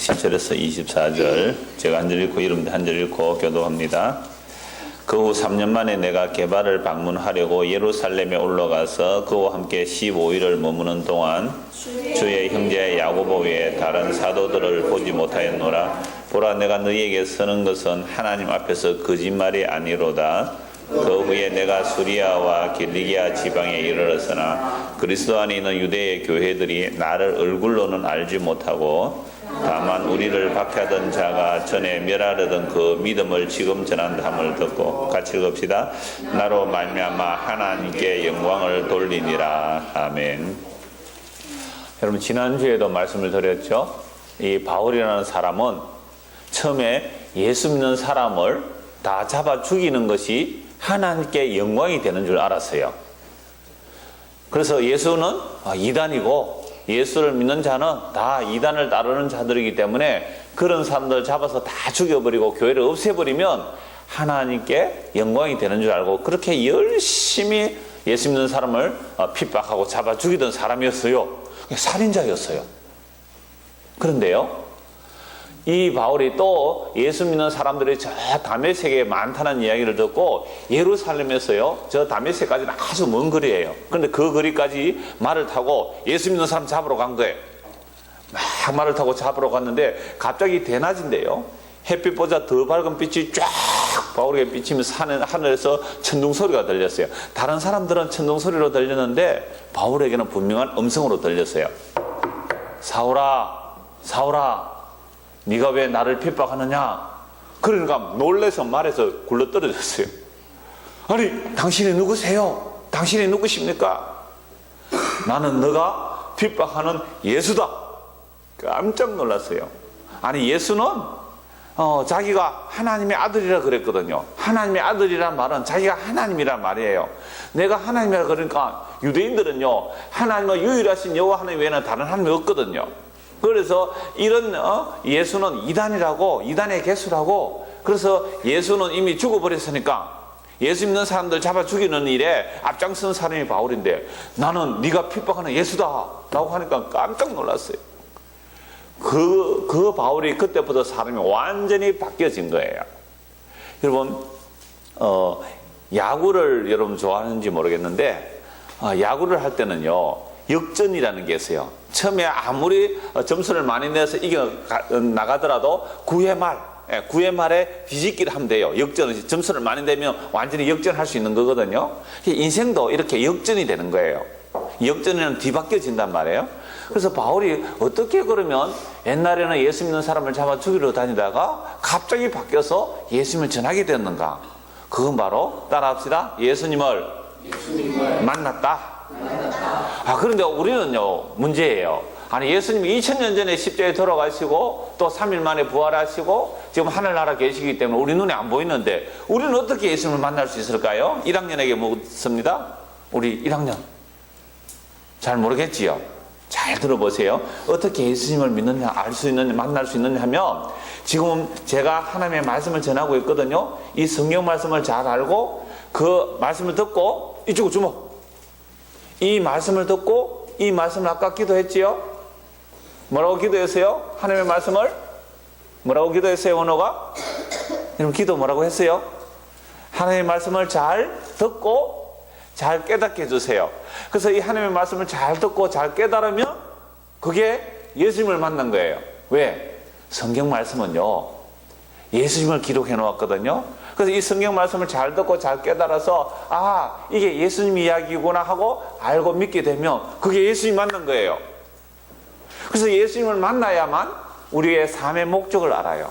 17절에서 24절 제가 한 절 읽고 여러분들 한 절 읽고 교도합니다. 그 후 3년 만에 내가 게바를 방문하려고 예루살렘에 올라가서 그와 함께 15일을 머무는 동안 주의 형제 야고보 외에 다른 사도들을 보지 못하였노라. 보라, 내가 너희에게 서는 것은 하나님 앞에서 거짓말이 아니로다. 그 후에 내가 수리아와 길리기아 지방에 이르렀으나 그리스도 안에 있는 유대의 교회들이 나를 얼굴로는 알지 못하고 다만 우리를 박해하던 자가 전에 멸하려던 그 믿음을 지금 전한다함을 듣고 같이 읽읍시다. 나로 말미암아 하나님께 영광을 돌리니라. 아멘. 여러분, 지난주에도 말씀을 드렸죠. 이 바울이라는 사람은 처음에 예수 믿는 사람을 다 잡아 죽이는 것이 하나님께 영광이 되는 줄 알았어요. 그래서 예수는 이단이고 예수를 믿는 자는 다 이단을 따르는 자들이기 때문에 그런 사람들 잡아서 다 죽여버리고 교회를 없애버리면 하나님께 영광이 되는 줄 알고 그렇게 열심히 예수 믿는 사람을 핍박하고 잡아 죽이던 사람이었어요. 살인자였어요. 그런데요, 이 바울이 또 예수 믿는 사람들이 저 다메섹에 많다는 이야기를 듣고 예루살렘에서요, 저 다메섹까지는 아주 먼 거리예요. 그런데 그 거리까지 말을 타고 예수 믿는 사람 잡으러 간 거예요. 막 말을 타고 잡으러 갔는데 갑자기 대낮인데요, 햇빛보다 더 밝은 빛이 쫙 바울에게 비치면서 하늘에서 천둥 소리가 들렸어요. 다른 사람들은 천둥 소리로 들렸는데 바울에게는 분명한 음성으로 들렸어요. 사울아, 사울아, 네가 왜 나를 핍박하느냐? 그러니까 놀라서 말에서 굴러 떨어졌어요. 아니, 당신이 누구세요? 당신이 누구십니까? 나는 너가 핍박하는 예수다. 깜짝 놀랐어요. 아니, 예수는 자기가 하나님의 아들이라 그랬거든요. 하나님의 아들이란 말은 자기가 하나님이란 말이에요. 내가 하나님이라 그러니까 유대인들은요, 하나님의 유일하신 여호와 하나님 외에는 다른 하나님이 없거든요. 그래서 이런 예수는 이단이라고, 이단의 개수라고, 그래서 예수는 이미 죽어버렸으니까 예수 믿는 사람들 잡아 죽이는 일에 앞장선 사람이 바울인데 나는 네가 핍박하는 예수다 라고 하니까 깜짝 놀랐어요. 그 바울이 그때부터 사람이 완전히 바뀌어진 거예요. 여러분, 야구를 여러분 좋아하는지 모르겠는데 야구를 할 때는요, 역전이라는 게 있어요. 처음에 아무리 점수를 많이 내서 이겨 나가더라도 9회 말에 뒤집기를 하면 돼요. 역전은 점수를 많이 내면 완전히 역전할 수 있는 거거든요. 인생도 이렇게 역전이 되는 거예요. 역전은 뒤바뀌어진단 말이에요. 그래서 바울이 어떻게 그러면 옛날에는 예수 믿는 사람을 잡아 죽이러 다니다가 갑자기 바뀌어서 예수님을 전하게 됐는가? 그건 바로 따라합시다. 예수님을 만났다. 그런데 우리는요, 문제예요. 아니, 예수님이 2000년 전에 십자가에 돌아가시고 또 3일 만에 부활하시고 지금 하늘나라 계시기 때문에 우리 눈에 안 보이는데 우리는 어떻게 예수님을 만날 수 있을까요? 1학년에게 묻습니다. 우리 1학년 잘 모르겠지요? 잘 들어보세요. 어떻게 예수님을 믿느냐, 알 수 있느냐, 만날 수 있느냐 하면 지금 제가 하나님의 말씀을 전하고 있거든요. 이 성경 말씀을 잘 알고 그 말씀을 듣고 이쪽으로 주목. 이 말씀을 듣고 이 말씀을 아까 기도했지요? 뭐라고 기도했어요? 하나님의 말씀을 뭐라고 기도했어요? 원호가? 여러분, 기도 뭐라고 했어요? 하나님의 말씀을 잘 듣고 잘 깨닫게 해주세요. 그래서 이 하나님의 말씀을 잘 듣고 잘 깨달으면 그게 예수님을 만난 거예요. 왜? 성경 말씀은요, 예수님을 기록해 놓았거든요. 그래서 이 성경 말씀을 잘 듣고 잘 깨달아서 이게 예수님 이야기구나 하고 알고 믿게 되면 그게 예수님 만난 거예요. 그래서 예수님을 만나야만 우리의 삶의 목적을 알아요.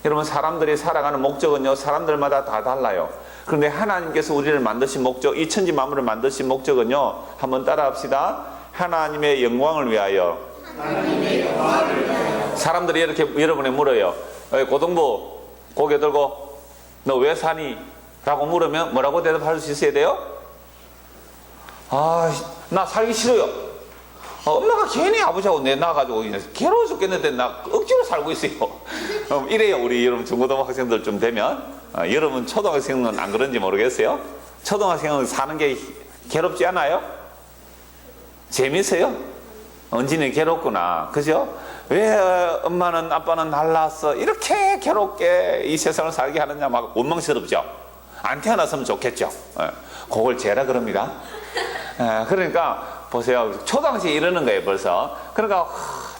여러분, 사람들이 살아가는 목적은요, 사람들마다 다 달라요. 그런데 하나님께서 우리를 만드신 목적, 이 천지 만물을 만드신 목적은요, 한번 따라합시다. 하나님의 영광을 위하여. 하나님의 영광을 위하여. 사람들이 이렇게 여러분에 물어요. 고등부 고개 들고 너 왜 사니? 라고 물으면 뭐라고 대답할 수 있어야 돼요? 나 살기 싫어요. 엄마가 괜히 아버지하고 내놔가지고 괴로워 죽겠는데 나 억지로 살고 있어요. 이래요. 우리 여러분 중고등학생들 좀 되면. 여러분 초등학생은 안 그런지 모르겠어요. 초등학생은 사는 게 괴롭지 않아요? 재밌어요? 언제는 괴롭구나. 그죠? 왜 엄마는 아빠는 날 낳았어? 이렇게 괴롭게 이 세상을 살게 하느냐, 막 원망스럽죠. 안 태어났으면 좋겠죠. 그걸 죄라 그럽니다. 그러니까 보세요. 초등학생이 이러는 거예요, 벌써. 그러니까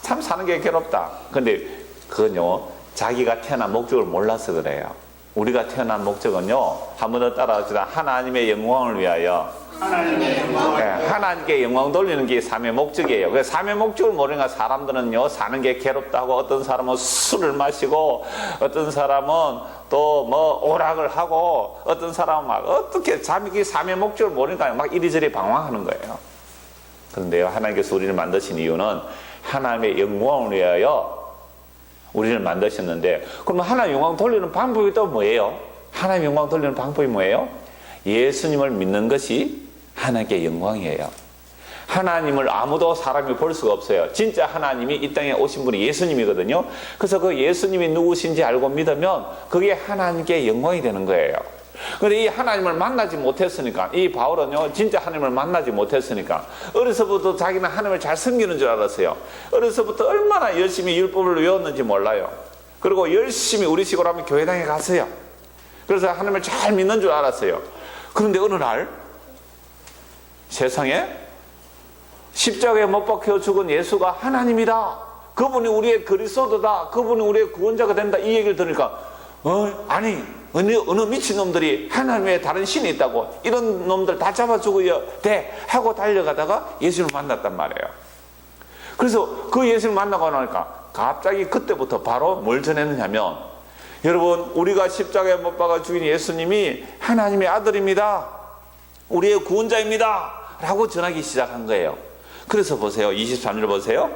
참 사는 게 괴롭다. 근데 그건요, 자기가 태어난 목적을 몰라서 그래요. 우리가 태어난 목적은요, 한 번 더 따라합시다. 하나님의 영광을 위하여. 하나님께 영광 돌리는 게 삶의 목적이에요. 그래서 삶의 목적을 모르니까 사람들은요, 사는 게 괴롭다고, 어떤 사람은 술을 마시고, 어떤 사람은 또 뭐 오락을 하고, 어떤 사람은 막 어떻게 자기 삶의 목적을 모르니까 막 이리저리 방황하는 거예요. 그런데요, 하나님께서 우리를 만드신 이유는 하나님의 영광을 위하여 우리를 만드셨는데, 그러면 하나님 영광 돌리는 방법이 또 뭐예요? 하나님 영광 돌리는 방법이 뭐예요? 예수님을 믿는 것이 하나님께 영광이에요. 하나님을 아무도 사람이 볼 수가 없어요. 진짜 하나님이 이 땅에 오신 분이 예수님이거든요. 그래서 그 예수님이 누구신지 알고 믿으면 그게 하나님께 영광이 되는 거예요. 그런데 이 하나님을 만나지 못했으니까, 이 바울은요, 진짜 하나님을 만나지 못했으니까 어려서부터 자기는 하나님을 잘 섬기는 줄 알았어요. 어려서부터 얼마나 열심히 율법을 외웠는지 몰라요. 그리고 열심히 우리 식으로 하면 교회당에 갔어요. 그래서 하나님을 잘 믿는 줄 알았어요. 그런데 어느 날 세상에 십자가에 못 박혀 죽은 예수가 하나님이다, 그분이 우리의 그리스도다, 그분이 우리의 구원자가 된다, 이 얘기를 들으니까 아니 어느 미친놈들이 하나님의 다른 신이 있다고, 이런 놈들 다 잡아 죽어야 돼 하고 달려가다가 예수님을 만났단 말이에요. 그래서 그 예수님을 만나고 나니까 갑자기 그때부터 바로 뭘 전했느냐면, 여러분, 우리가 십자가에 못 박아 죽인 예수님이 하나님의 아들입니다, 우리의 구원자입니다 라고 전하기 시작한 거예요. 그래서 보세요, 23절 보세요.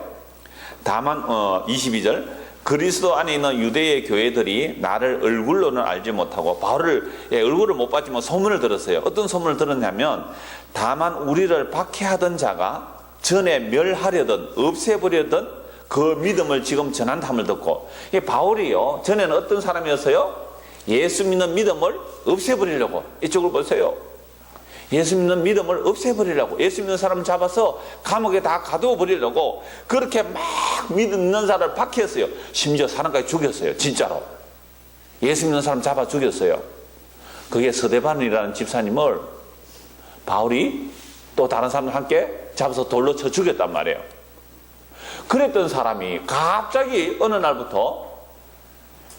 다만 22절, 그리스도 안에 있는 유대의 교회들이 나를 얼굴로는 알지 못하고, 바울을 얼굴을 못 봤지만 소문을 들었어요. 어떤 소문을 들었냐면, 다만 우리를 박해하던 자가 전에 멸하려던 없애버려던 그 믿음을 지금 전한담을 듣고, 바울이요, 전에는 어떤 사람이었어요? 예수 믿는 믿음을 없애버리려고, 이쪽을 보세요. 예수 믿는 믿음을 없애버리려고, 예수 믿는 사람을 잡아서 감옥에 다 가두어버리려고 그렇게 막 믿는 사람을 박해했어요. 심지어 사람까지 죽였어요. 진짜로 예수 믿는 사람 잡아 죽였어요. 그게 스데반이라는 집사님을 바울이 또 다른 사람들 함께 잡아서 돌로 쳐 죽였단 말이에요. 그랬던 사람이 갑자기 어느 날부터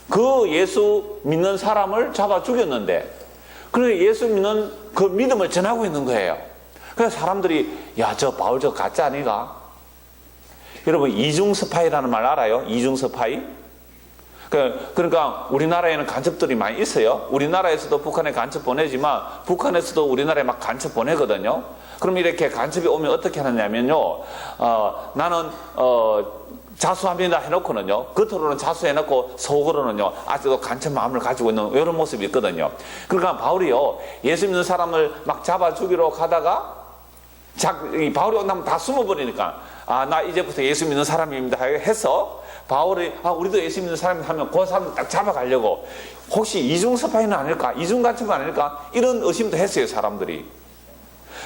그 예수 믿는 사람을 잡아 죽였는데, 그래서 예수 믿는 그 믿음을 전하고 있는 거예요. 그래서 사람들이, 야, 저 바울 저 가짜 아니가? 여러분, 이중 스파이라는 말 알아요? 이중 스파이? 그러니까 우리나라에는 간첩들이 많이 있어요. 우리나라에서도 북한에 간첩 보내지만 북한에서도 우리나라에 막 간첩 보내거든요. 그럼 이렇게 간첩이 오면 어떻게 하느냐면요, 나는 자수합니다 해놓고는요, 겉으로는 자수해놓고 속으로는요 아직도 간첩 마음을 가지고 있는 이런 모습이 있거든요. 그러니까 바울이요, 예수 믿는 사람을 막 잡아 죽이러 가다가 바울이 온다면 다 숨어버리니까, 나 이제부터 예수 믿는 사람입니다 해서 바울이 우리도 예수 믿는 사람이 하면 그 사람을 딱 잡아가려고, 혹시 이중 스파이는 아닐까, 이중 간첩은 아닐까, 이런 의심도 했어요, 사람들이.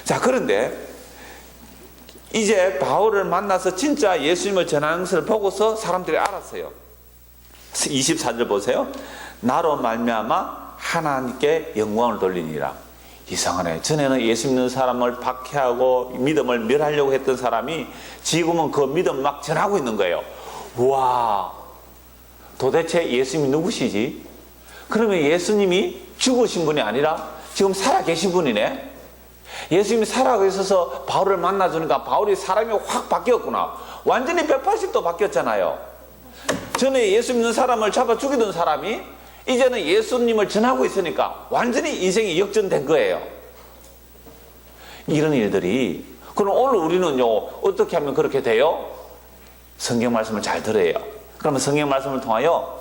자, 그런데 이제 바울을 만나서 진짜 예수님을 전하는 것을 보고서 사람들이 알았어요. 24절 보세요. 나로 말미암아 하나님께 영광을 돌리니라. 이상하네. 전에는 예수 믿는 사람을 박해하고 믿음을 멸하려고 했던 사람이 지금은 그 믿음을 막 전하고 있는 거예요. 와, 도대체 예수님이 누구시지? 그러면 예수님이 죽으신 분이 아니라 지금 살아계신 분이네. 예수님이 살아계셔서 바울을 만나주니까 바울이 사람이 확 바뀌었구나. 완전히 180도 바뀌었잖아요. 전에 예수 믿는 사람을 잡아 죽이던 사람이 이제는 예수님을 전하고 있으니까 완전히 인생이 역전된 거예요. 이런 일들이, 그럼 오늘 우리는요 어떻게 하면 그렇게 돼요? 성경 말씀을 잘 들어요. 그러면 성경 말씀을 통하여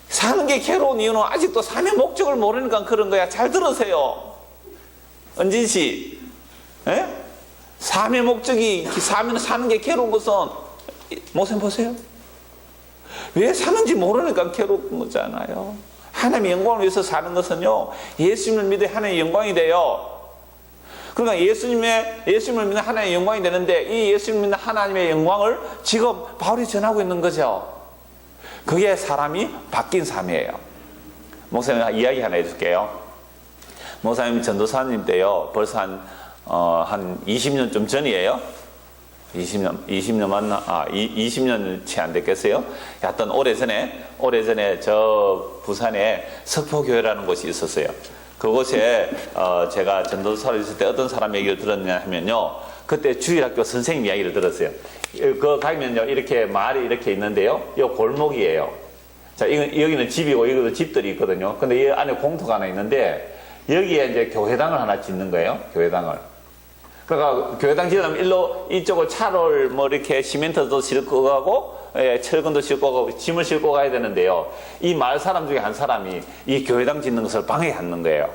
사는 게 괴로운 이유는 아직도 삶의 목적을 모르니까 그런 거야. 잘 들으세요. 은진 씨, 삶의 목적이 사는 게 괴로운 것은 목사님 보세요. 왜 사는지 모르니까 괴로운 거잖아요. 하나님의 영광을 위해서 사는 것은요, 예수님을 믿어 하나님의 영광이 돼요. 그러니까 예수님을 믿는 하나님의 영광이 되는데 이 예수님을 믿는 하나님의 영광을 지금 바울이 전하고 있는 거죠. 그게 사람이 바뀐 삶이에요. 목사님 이야기 하나 해줄게요. 목사님 전도사님 때요. 벌써 한 20년 좀 전이에요. 20년 맞나? 20년 채 안 됐겠어요? 하여튼 오래전에 저 부산에 석포교회라는 곳이 있었어요. 그곳에 제가 전도사로 있을 때 어떤 사람 얘기를 들었냐 하면요. 그때 주일학교 선생님 이야기를 들었어요. 그 가면요. 이렇게 마을이 이렇게 있는데요. 이 골목이에요. 자, 여기는 집이고 여기도 집들이 있거든요. 근데 이 안에 공터가 하나 있는데 여기에 이제 교회당을 하나 짓는 거예요. 교회당을. 그러니까 교회당 지으려면 이쪽을 차를 뭐 이렇게 시멘트도 싣고 가고 철근도 싣고 가고 짐을 싣고 가야 되는데요. 이 마을 사람 중에 한 사람이 이 교회당 짓는 것을 방해하는 거예요.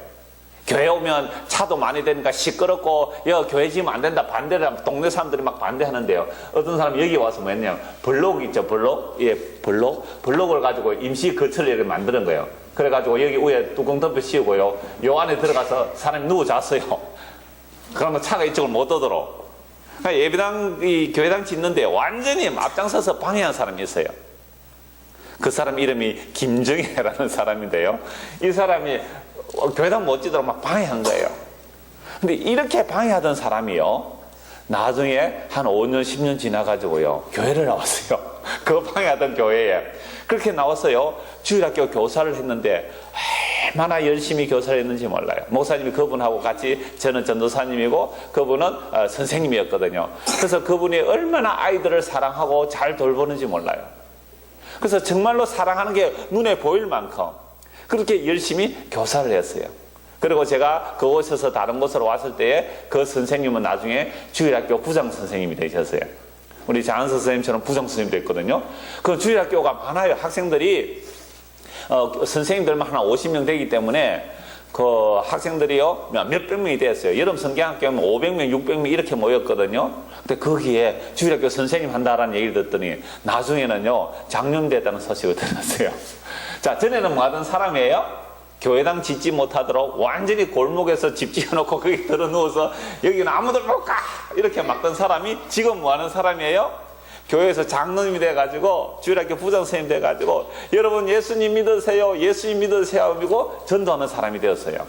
교회 오면 차도 많이 되니까 시끄럽고 교회 지으면 안 된다 반대를 하면 동네 사람들이 막 반대하는데요. 어떤 사람이 여기 와서 뭐 했냐면 블록 있죠. 블록을 가지고 임시 거처를 이렇게 만드는 거예요. 그래가지고 여기 위에 뚜껑 덮여 씌우고요. 요 안에 들어가서 사람이 누워 잤어요. 그러면 차가 이쪽을 못 오도록. 그러니까 교회당 짓는데 완전히 앞장서서 방해한 사람이 있어요. 그 사람 이름이 김정혜라는 사람인데요. 이 사람이 교회당 못 짓도록 막 방해한 거예요. 근데 이렇게 방해하던 사람이요. 나중에 한 5년, 10년 지나가지고요. 교회를 나왔어요. 그 방해하던 교회에. 그렇게 나왔어요. 주일학교 교사를 했는데 얼마나 열심히 교사를 했는지 몰라요. 목사님이 그분하고 같이 저는 전도사님이고 그분은 선생님이었거든요. 그래서 그분이 얼마나 아이들을 사랑하고 잘 돌보는지 몰라요. 그래서 정말로 사랑하는 게 눈에 보일 만큼 그렇게 열심히 교사를 했어요. 그리고 제가 그곳에서 다른 곳으로 왔을 때에 그 선생님은 나중에 주일학교 부장 선생님이 되셨어요. 우리 장한서 선생님처럼 부장 선생님이 됐거든요. 그 주일학교가 많아요. 학생들이 선생님들만 한 50명 되기 때문에 그 학생들이요 몇백 명이 됐어요. 여름 성경학교면 500명, 600명 이렇게 모였거든요. 근데 거기에 주일학교 선생님 한다라는 얘기를 듣더니 나중에는요 장년됐다는 소식을 들었어요. 자, 전에는 뭐 하던 사람이에요? 교회당 짓지 못하도록 완전히 골목에서 집 지어놓고 거기 들어 누워서 여기는 아무도 못 가! 이렇게 막던 사람이 지금 뭐 하는 사람이에요? 교회에서 장로님이 돼가지고 주일학교 부장 선생님 돼가지고 여러분 예수님 믿으세요. 예수님 믿으세요. 하고 전도하는 사람이 되었어요.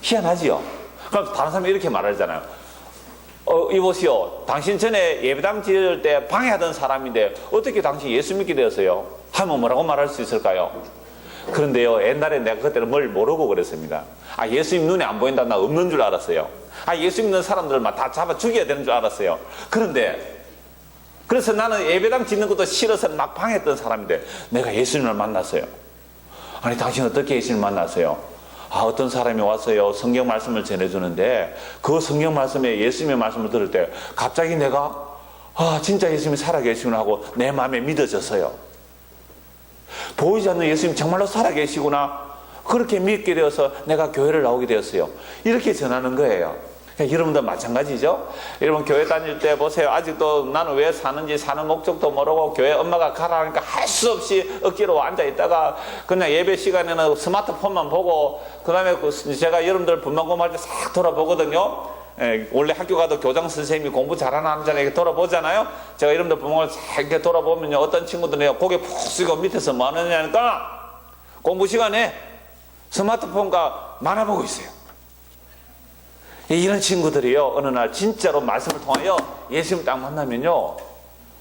희한하지요? 그럼 다른 사람이 이렇게 말하잖아요. 이보시오. 당신 전에 예배당 지을 때 방해하던 사람인데 어떻게 당신 예수 믿게 되었어요? 하면 뭐라고 말할 수 있을까요? 그런데요, 옛날에 내가 그때는 뭘 모르고 그랬습니다. 예수님 눈에 안 보인다. 나 없는 줄 알았어요. 예수 믿는 사람들을 막 다 잡아 죽여야 되는 줄 알았어요. 그래서 나는 예배당 짓는 것도 싫어서 막 방해했던 사람인데 내가 예수님을 만났어요. 아니, 당신 어떻게 예수님을 만났어요? 어떤 사람이 왔어요. 성경 말씀을 전해주는데 그 성경 말씀에 예수님의 말씀을 들을 때 갑자기 내가 진짜 예수님이 살아계시구나 하고 내 마음에 믿어졌어요. 보이지 않는 예수님 정말로 살아계시구나. 그렇게 믿게 되어서 내가 교회를 나오게 되었어요. 이렇게 전하는 거예요. 여러분도 마찬가지죠. 여러분 교회 다닐 때 보세요. 아직도 나는 왜 사는지 사는 목적도 모르고 교회 엄마가 가라 하니까 할 수 없이 억지로 앉아 있다가 그냥 예배 시간에는 스마트폰만 보고 그 다음에 제가 여러분들 분만고할 때 싹 돌아보거든요. 원래 학교 가도 교장 선생님이 공부 잘하는 남자는 이렇게 돌아보잖아요. 제가 여러분들 분만고를 싹 이렇게 돌아보면요. 어떤 친구들은 고개 푹 숙이고 밑에서 뭐 하느냐니까 공부 시간에 스마트폰과 만화 보고 있어요. 이런 친구들이요, 어느 날 진짜로 말씀을 통하여 예수님 딱 만나면요,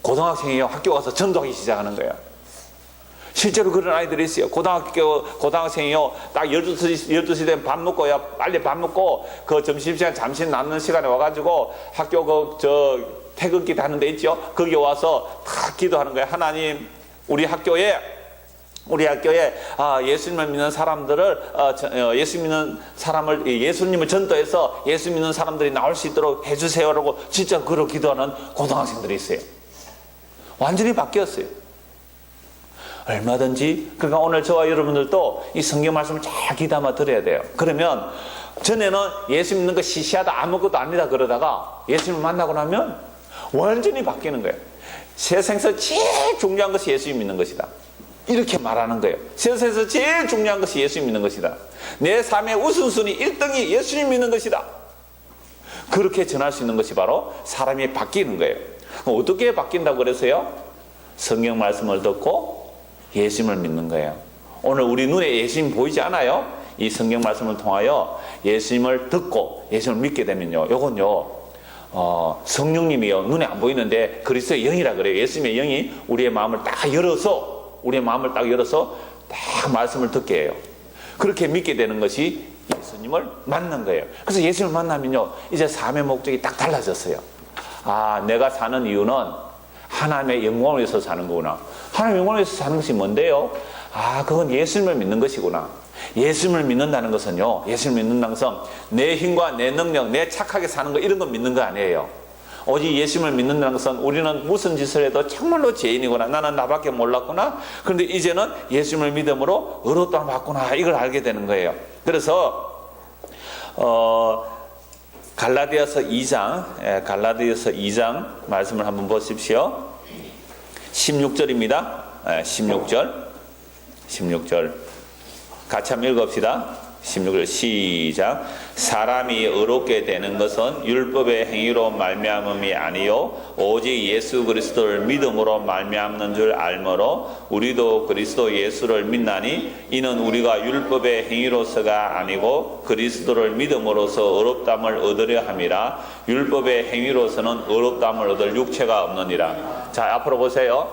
고등학생이요, 학교 가서 전도하기 시작하는 거예요. 실제로 그런 아이들이 있어요. 고등학생이요, 딱 12시 되면 밥 먹고요, 빨리 밥 먹고, 그 점심시간 잠시 남는 시간에 와가지고 학교 태극기 다는 데 있죠? 거기 와서 탁 기도하는 거예요. 하나님, 우리 학교에 예수님을 믿는 사람들을 예수 믿는 사람을 예수님을 전도해서 예수 믿는 사람들이 나올 수 있도록 해주세요라고 진짜 그렇게 기도하는 고등학생들이 있어요. 완전히 바뀌었어요. 얼마든지. 그러니까 오늘 저와 여러분들도 이 성경 말씀을 잘 귀담아 들어야 돼요. 그러면 전에는 예수 믿는 거 시시하다 아무것도 아니다 그러다가 예수님을 만나고 나면 완전히 바뀌는 거예요. 세상에서 제일 중요한 것이 예수 믿는 것이다. 이렇게 말하는 거예요. 세상에서 제일 중요한 것이 예수 믿는 것이다. 내 삶의 우선순위 1등이 예수님 믿는 것이다. 그렇게 전할 수 있는 것이 바로 사람이 바뀌는 거예요. 어떻게 바뀐다고 그랬어요? 성경 말씀을 듣고 예수님을 믿는 거예요. 오늘 우리 눈에 예수님 보이지 않아요? 이 성경 말씀을 통하여 예수님을 듣고 예수님을 믿게 되면요, 요건요, 성령님이요, 눈에 안 보이는데 그리스도의 영이라 그래요. 예수님의 영이 우리의 마음을 딱 열어서 딱 말씀을 듣게 해요. 그렇게 믿게 되는 것이 예수님을 만난 거예요. 그래서 예수님을 만나면요, 이제 삶의 목적이 딱 달라졌어요. 아, 내가 사는 이유는 하나님의 영광을 위해서 사는 거구나. 하나님의 영광을 위해서 사는 것이 뭔데요? 아, 그건 예수님을 믿는 것이구나. 예수님을 믿는다는 것은요, 예수님을 믿는다는 것은 내 힘과 내 능력, 내 착하게 사는 거, 이런 거 믿는 거 아니에요. 오직 예수님을 믿는다는 것은 우리는 무슨 짓을 해도 정말로 죄인이구나, 나는 나밖에 몰랐구나, 그런데 이제는 예수님을 믿음으로 의롭다함을 받구나, 이걸 알게 되는 거예요. 그래서 갈라디아서 2장 말씀을 한번 보십시오. 16절입니다. 16절 같이 한번 읽읍시다. 16절 시작. 사람이 의롭게 되는 것은 율법의 행위로 말미암음이 아니요 오직 예수 그리스도를 믿음으로 말미암는 줄 알므로 우리도 그리스도 예수를 믿나니 이는 우리가 율법의 행위로서가 아니고 그리스도를 믿음으로써 의롭다함을 얻으려 함이라. 율법의 행위로서는 의롭다함을 얻을 육체가 없느니라. 자, 앞으로 보세요.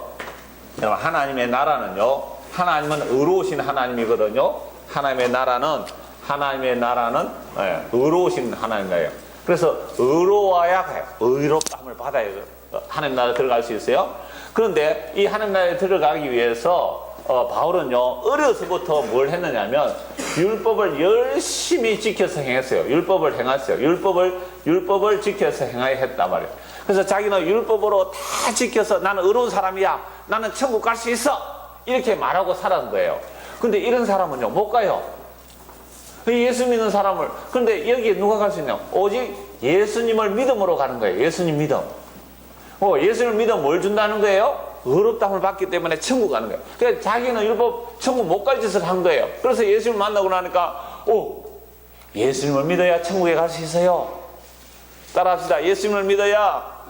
하나님의 나라는요, 하나님은 의로우신 하나님이거든요. 하나님의 나라는 의로우신 하나님이에요. 그래서 의로워야 해요. 의롭다함을 받아야 돼요. 하나님 나라에 들어갈 수 있어요. 그런데 이 하나님 나라에 들어가기 위해서 바울은요, 어려서부터 뭘 했느냐면 율법을 열심히 지켜서 행했어요. 율법을 행했어요. 율법을 지켜서 행하여 했단 말이에요. 그래서 자기는 율법으로 다 지켜서 나는 의로운 사람이야, 나는 천국 갈 수 있어, 이렇게 말하고 살았는 거예요. 근데 이런 사람은요, 못 가요. 예수 믿는 사람을. 그런데 여기에 누가 갈 수 있냐? 오직 예수님을 믿음으로 가는 거예요. 예수님 믿음. 예수님을 믿음 뭘 준다는 거예요? 의롭다함을 받기 때문에 천국 가는 거예요. 그러니까 자기는 율법 천국 못 갈 짓을 한 거예요. 그래서 예수님을 만나고 나니까 예수님을 믿어야 천국에 갈 수 있어요. 따라합시다. 예수님을 믿어야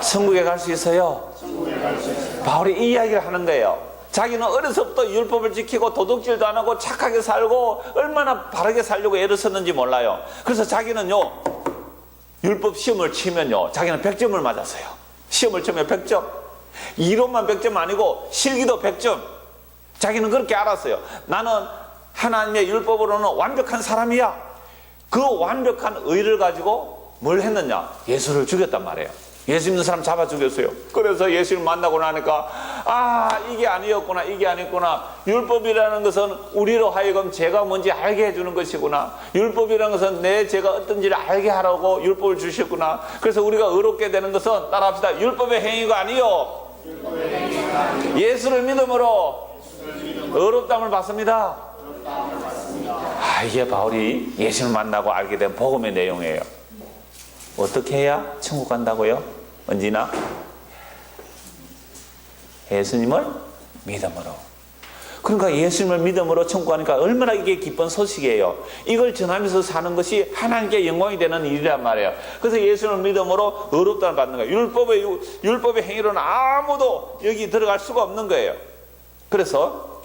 천국에 갈 수 있어요. 바울이 이 이야기를 하는 거예요. 자기는 어려서부터 율법을 지키고 도둑질도 안 하고 착하게 살고 얼마나 바르게 살려고 애를 썼는지 몰라요. 그래서 자기는요, 율법 시험을 치면요, 자기는 100점을 맞았어요. 시험을 치면 100점. 이론만 100점 아니고 실기도 100점. 자기는 그렇게 알았어요. 나는 하나님의 율법으로는 완벽한 사람이야. 그 완벽한 의를 가지고 뭘 했느냐? 예수를 죽였단 말이에요. 예수 믿는 사람 잡아 죽였어요. 그래서 예수를 만나고 나니까 이게 아니었구나, 이게 아니었구나. 율법이라는 것은 우리로 하여금 죄가 뭔지 알게 해주는 것이구나. 율법이라는 것은 내 죄가 어떤지를 알게 하라고 율법을 주셨구나. 그래서 우리가 의롭게 되는 것은, 따라합시다, 율법의 행위가 아니요 예수를 믿음으로 의롭다함을 받습니다. 이게 바울이 예수를 만나고 알게 된 복음의 내용이에요. 어떻게 해야 천국 간다고요? 언제나 예수님을 믿음으로. 그러니까 예수님을 믿음으로 천국 가니까 얼마나 이게 기쁜 소식이에요. 이걸 전하면서 사는 것이 하나님께 영광이 되는 일이란 말이에요. 그래서 예수님을 믿음으로 의롭다를 받는 거예요. 율법의 행위로는 아무도 여기 들어갈 수가 없는 거예요. 그래서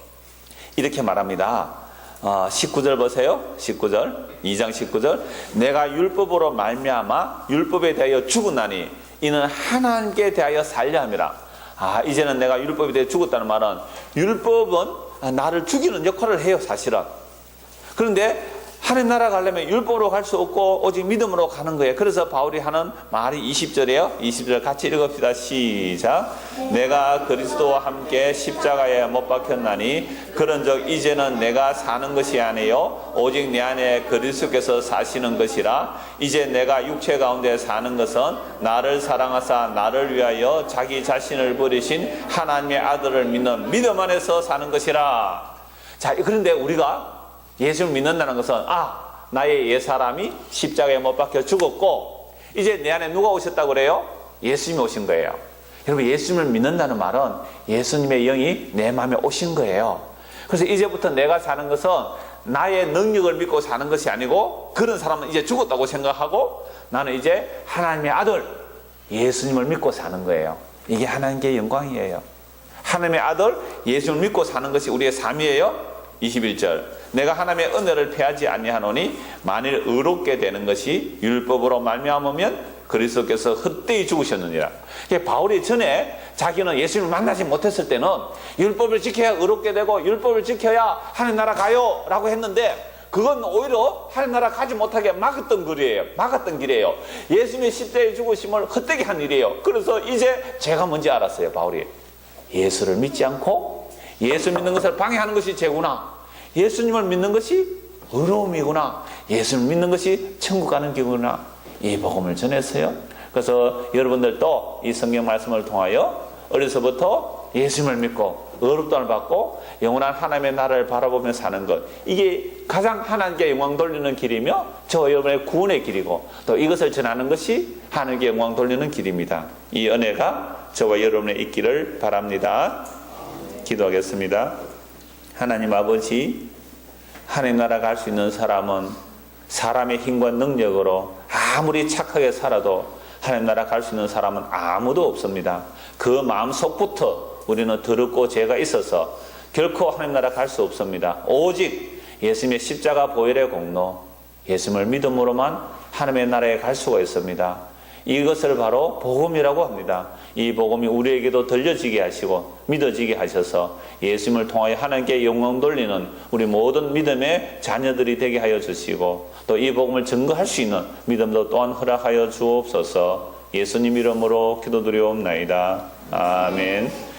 이렇게 말합니다. 19절 보세요. 19절, 2장 19절. 내가 율법으로 말미암아 율법에 대하여 죽었나니 이는 하나님께 대하여 살려 함이라. 이제는 내가 율법에 대해 죽었다는 말은, 율법은 나를 죽이는 역할을 해요, 사실은. 그런데 하나님 나라 가려면 율법으로 갈 수 없고 오직 믿음으로 가는 거예요. 그래서 바울이 하는 말이 20절이에요. 20절 같이 읽읍시다. 시작. 내가 그리스도와 함께 십자가에 못 박혔나니 그런즉 이제는 내가 사는 것이 아니요 오직 내 안에 그리스도께서 사시는 것이라. 이제 내가 육체 가운데 사는 것은 나를 사랑하사 나를 위하여 자기 자신을 버리신 하나님의 아들을 믿는 믿음 안에서 사는 것이라. 자, 그런데 우리가 예수를 믿는다는 것은 나의 옛사람이 십자가에 못 박혀 죽었고 이제 내 안에 누가 오셨다고 그래요? 예수님이 오신 거예요. 여러분, 예수님을 믿는다는 말은 예수님의 영이 내 마음에 오신 거예요. 그래서 이제부터 내가 사는 것은 나의 능력을 믿고 사는 것이 아니고 그런 사람은 이제 죽었다고 생각하고 나는 이제 하나님의 아들 예수님을 믿고 사는 거예요. 이게 하나님께 영광이에요. 하나님의 아들 예수님을 믿고 사는 것이 우리의 삶이에요. 21절 내가 하나님의 은혜를 패하지 아니하노니 만일 의롭게 되는 것이 율법으로 말미암으면 그리스도께서 헛되이 죽으셨느니라. 바울이 전에 자기는 예수님을 만나지 못했을 때는 율법을 지켜야 의롭게 되고 율법을 지켜야 하나님 나라 가요 라고 했는데 그건 오히려 하나님 나라 가지 못하게 막았던 길이에요. 예수님의 십자가에 죽으심을 헛되게 한 일이에요. 그래서 이제 제가 뭔지 알았어요. 바울이 예수를 믿지 않고 예수 믿는 것을 방해하는 것이 죄구나. 예수님을 믿는 것이 의로움이구나. 예수를 믿는 것이 천국 가는 길이구나. 이 복음을 전했어요. 그래서 여러분들도 이 성경 말씀을 통하여 어려서부터 예수님을 믿고 의롭다를 받고 영원한 하나님의 나라를 바라보며 사는 것, 이게 가장 하나님께 영광 돌리는 길이며 저 여러분의 구원의 길이고 또 이것을 전하는 것이 하나님께 영광 돌리는 길입니다. 이 은혜가 저와 여러분의 있기를 바랍니다. 기도하겠습니다. 하나님 아버지, 하나님 나라 갈 수 있는 사람은 사람의 힘과 능력으로 아무리 착하게 살아도 하나님 나라 갈 수 있는 사람은 아무도 없습니다. 그 마음속부터 우리는 더럽고 죄가 있어서 결코 하나님 나라 갈 수 없습니다. 오직 예수님의 십자가 보혈의 공로, 예수님을 믿음으로만 하나님의 나라에 갈 수가 있습니다. 이것을 바로 복음이라고 합니다. 이 복음이 우리에게도 들려지게 하시고 믿어지게 하셔서 예수님을 통하여 하나님께 영광 돌리는 우리 모든 믿음의 자녀들이 되게 하여 주시고 또 이 복음을 증거할 수 있는 믿음도 또한 허락하여 주옵소서. 예수님 이름으로 기도드리옵나이다. 아멘.